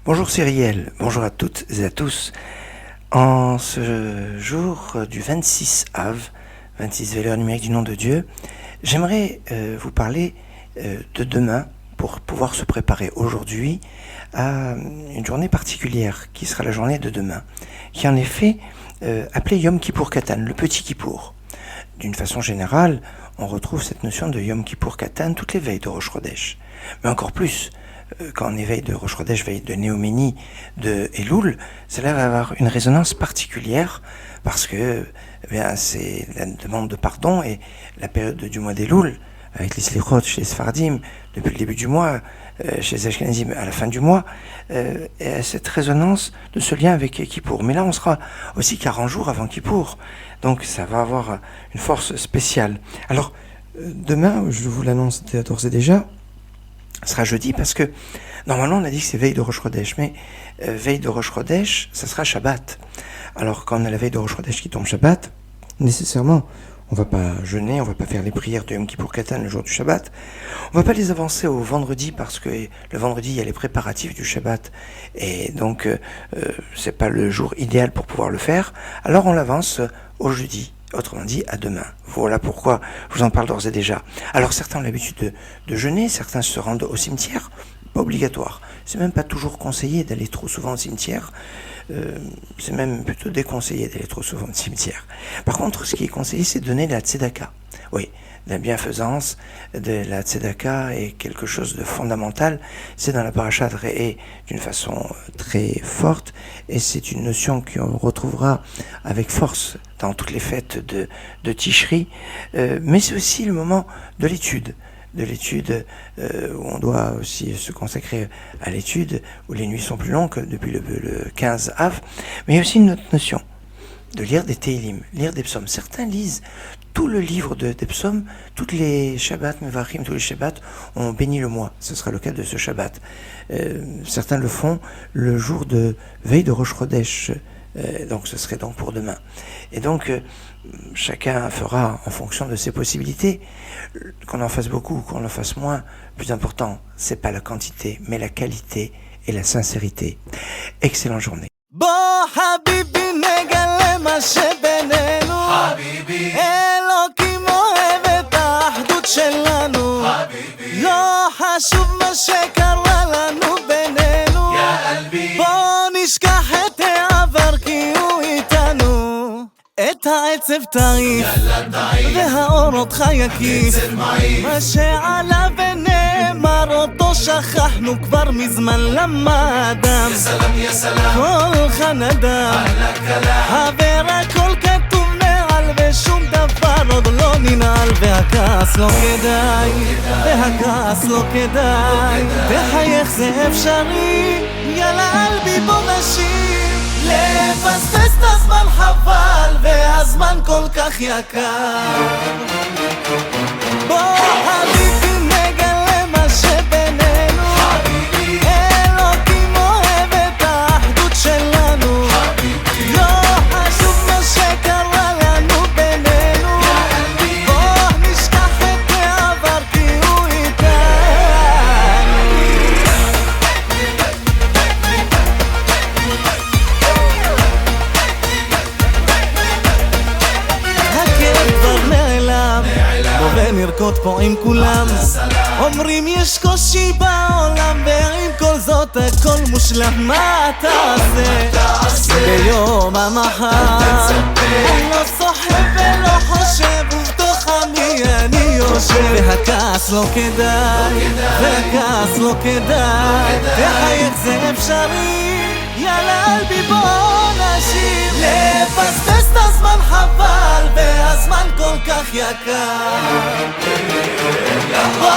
Bonjour Cyrielle, bonjour à toutes et à tous. En ce jour du 26 Av, 26 valeurs numériques du nom de Dieu, j'aimerais vous parler de demain pour pouvoir se préparer aujourd'hui à une journée particulière qui sera la journée de demain, qui est en effet appelée Yom Kippour Katan, le petit Kippour. D'une façon générale, on retrouve cette notion de Yom Kippour Katan toutes les veilles de Rosh Chodesh, mais encore plus quand on est veille de Rosh Chodesh, veille de Néoménie, de Elul, cela va avoir une résonance particulière parce que c'est la demande de pardon et la période du mois d'Elul, avec les Slichot chez les Sfardim, depuis le début du mois, chez les Ashkenazim à la fin du mois, cette résonance de ce lien avec Kippour. Mais là, on sera aussi 40 jours avant Kippour, donc ça va avoir une force spéciale. Alors, demain, je vous l'annonce d'ores et déjà, sera jeudi parce que normalement on a dit que c'est veille de Rosh Chodesh, mais veille de Rosh Chodesh, ça sera Shabbat. Alors quand on a la veille de Rosh Chodesh qui tombe Shabbat, nécessairement on va pas jeûner, on va pas faire les prières de Yom Kippour Katan le jour du Shabbat, on va pas les avancer au vendredi parce que le vendredi il y a les préparatifs du Shabbat et donc c'est pas le jour idéal pour pouvoir le faire, alors on l'avance au jeudi. Autrement dit, à demain. Voilà pourquoi je vous en parle d'ores et déjà. Alors certains ont l'habitude de jeûner, certains se rendent au cimetière, pas obligatoire. C'est même pas toujours conseillé d'aller trop souvent au cimetière, c'est même plutôt déconseillé d'aller trop souvent au cimetière. Par contre, ce qui est conseillé, c'est de donner la tzedaka. Oui, la bienfaisance de la tzedaka est quelque chose de fondamental. C'est dans la paracha de Re'eh d'une façon très forte et c'est une notion qu'on retrouvera avec force dans toutes les fêtes de Tishri, mais c'est aussi le moment de l'étude où on doit aussi se consacrer à l'étude, où les nuits sont plus longues depuis le 15 Av, mais il y a aussi une autre notion, de lire des Tehillim, lire des psaumes. Certains lisent tout le livre des psaumes, toutes les Shabbats, Mevachim, tous les Shabbats ont béni le mois. Ce sera le cas de ce Shabbat. Certains le font le jour de veille de Rosh Chodesh, donc ce serait donc pour demain. Et donc chacun fera en fonction de ses possibilités. Qu'on en fasse beaucoup ou qu'on en fasse moins, le plus important, c'est pas la quantité, mais la qualité et la sincérité. Excellente journée. בוא חביבי נגלה מה שבינינו חביבי אלוקים אוהב את האחדות שלנו חביבי לא חשוב מה שקרה לנו בינינו יא קלבי בוא נשכח את העבר כי הוא איתנו את העצב תעיף והאור אותך יקיף מה שעלה ונאמר אותו שכחנו כבר מזמן למה אדם יא סלאם קולך נדם חבר הכל כתוב מעל ושום דבר עוד לא ננעל והכעס לא כדאי והכעס לא כדאי תחייך זה אפשרי יאללה אלבי בוא נשיר לפספס את הזמן חבל והזמן כל כך יקר בוא חביבי נגלה מה שבינינו חביבי אלוקים אוהב את האחדות שלנו חביבי לא חשוב מה שקרה לנו בינינו בוא נשכח את העבר כי הוא איתנו הכאב כבר נעלם בוא ונרקוד פה עם כולם אומרים יש קושי בעולם ועם כל זאת הכל מושלם מה תעשה ביום המחר אני לא סוחב ולא חושב ובתוך עמי אני יושב והכעס לא כדאי והכעס לא כדאי תחייך זה אפשרי יאללה אלבי בוא נשיר לפספס את הזמן חבל והזמן כל כך יקר בוא